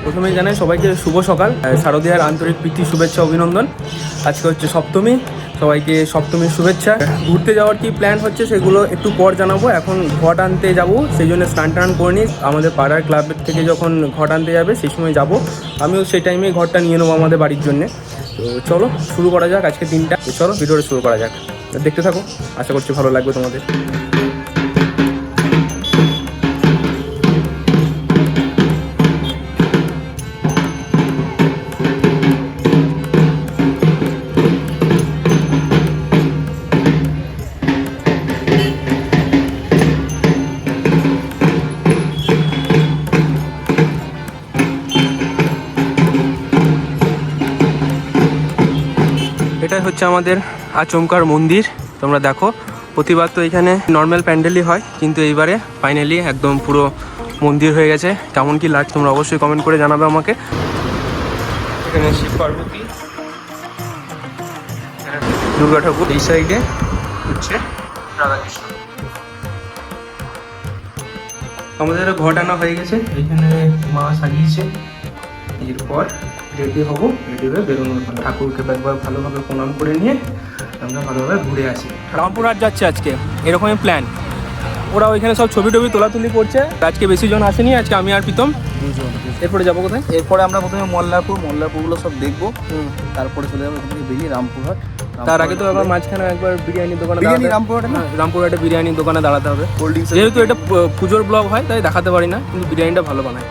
প্রথমেই জানাই সবাইকে শুভ সকাল, শারদীয়ার আন্তরিক প্রীতি শুভেচ্ছা অভিনন্দন। আজকে হচ্ছে সপ্তমী, সবাইকে সপ্তমীর শুভেচ্ছা। ঘুরতে যাওয়ার কি প্ল্যান হচ্ছে সেগুলো একটু পর জানাবো। এখন ঘট আনতে যাবো, সেই জন্য স্নান টান করে নিই। আমাদের পাড়ার ক্লাবের থেকে যখন ঘট আনতে যাবে সেই সময় যাব, আমিও সেই টাইমেই ঘরটা নিয়ে নেবো আমাদের বাড়ির জন্যে। তো চলো শুরু করা যাক আজকে দিনটা। তো চলো ভিডিওটা শুরু করা যাক, দেখতে থাকো, আশা করছি ভালো লাগবে তোমাদের। এটাই হচ্ছে আমাদের আচমকার মন্দির। তোমরা দেখো, প্রতিবার তো এখানে নর্মাল প্যান্ডেলই হয়, কিন্তু এইবারে ফাইনালি একদম পুরো মন্দির হয়ে গেছে। কেমন কি লাগছে তোমরা অবশ্যই কমেন্ট করে জানাবে আমাকে। এখানে শিব পার্বতী, দুর্গা ঠাকুর, এই সাইডে হচ্ছে রাধাকৃষ্ণ। আমাদের ঘট আনা হয়ে গেছে, এখানে মা সাজিয়েছে। এরপর রেডি হবো, রেডি হয়ে বেরোনোর পালা। ঠাকুরকে একবার ভালোভাবে প্রণাম করে নিয়ে আমরা ভালোভাবে ঘুরে আসি। রামপুরহাট যাচ্ছে আজকে, এরকমই প্ল্যান। ওরা ওইখানে সব ছবি টবি তোলাতুলি করছে। আজকে বেশি জন আসেনি, আজকে আমি আর প্রীতম দুজন। এরপরে যাবো কোথায়? এরপরে আমরা প্রথমে মল্লারপুরগুলো সব দেখবো, তারপরে চলে যাবো এখান থেকে বেরিয়ে রামপুরহাট। তার আগে তো আবার মাঝখানে একবার বিরিয়ানির দোকানে রামপুরহাটে বিরিয়ানির দোকানে দাঁড়াতে হবে। কোল্ড ড্রিঙ্কস, যেহেতু এটা পুজোর ব্লগ হয় তাই দেখাতে পারি না, কিন্তু বিরিয়ানিটা ভালো বানায়।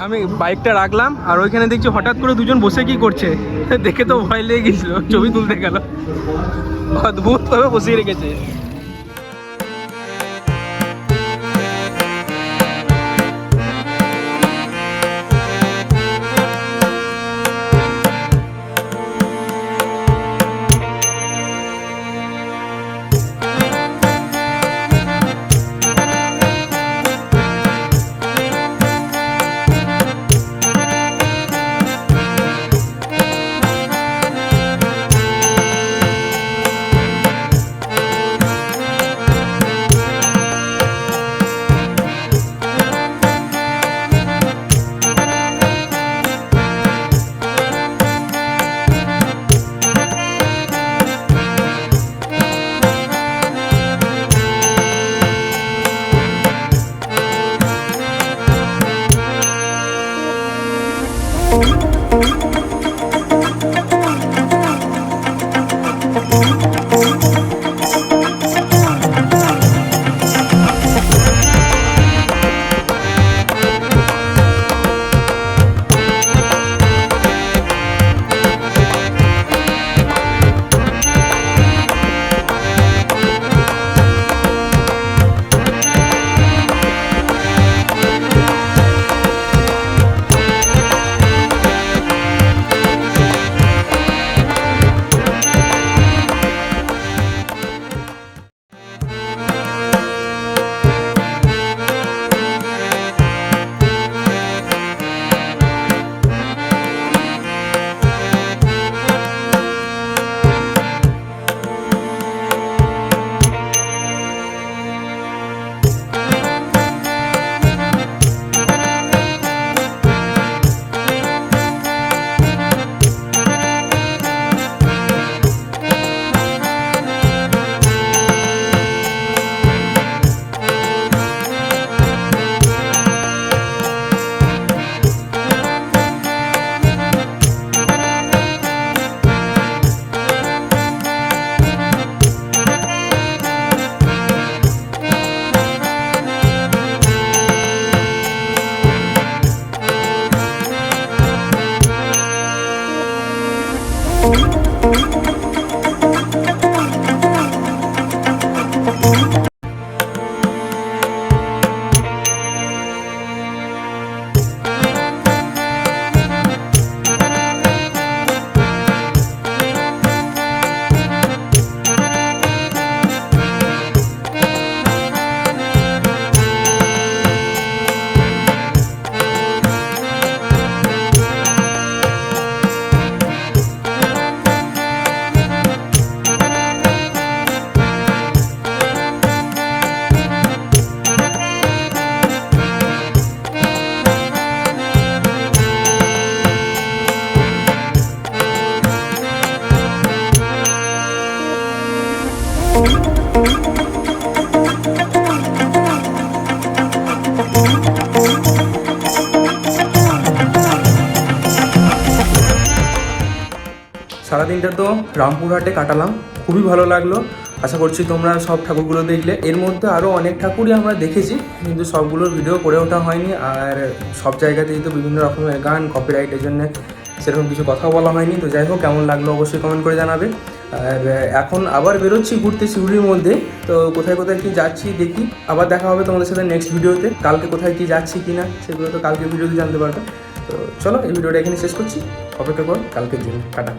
আমি বাইকটা রাখলাম আর ওইখানে দেখছি হঠাৎ করে দুজন বসে কি করছে, দেখে তো ভয় লেগে গেছিল, ছবি তুলতে গেল, অদ্ভুত ভাবে বসিয়ে রেখেছে। সারাদিনটা তো রামপুরহাটে কাটালাম, খুবই ভালো লাগলো। আশা করছি তোমরা সব ঠাকুরগুলো দেখলে। এর মধ্যে আরও অনেক ঠাকুরই আমরা দেখেছি, কিন্তু সবগুলোর ভিডিও করে ওঠা হয়নি। আর সব জায়গাতেই তো বিভিন্ন রকমের গান, কপিরাইটের জন্য সেরকম কিছু কথাও বলা হয়নি। তো যাই হোক, কেমন লাগলো অবশ্যই কমেন্ট করে জানাবে। আর এখন আবার বেরোচ্ছি ঘুরতে শিউরির মধ্যে। তো কোথায় কোথায় কি যাচ্ছি দেখি। আবার দেখা হবে তোমাদের সাথে নেক্সট ভিডিওতে। কালকে কোথায় কি যাচ্ছি কি না সেগুলো তো কালকে ভিডিওতে জানতে পারবে। তো চলো, এই ভিডিওটা এখানে শেষ করছি। অপেক্ষা করো কালকের জন্য। টাটা।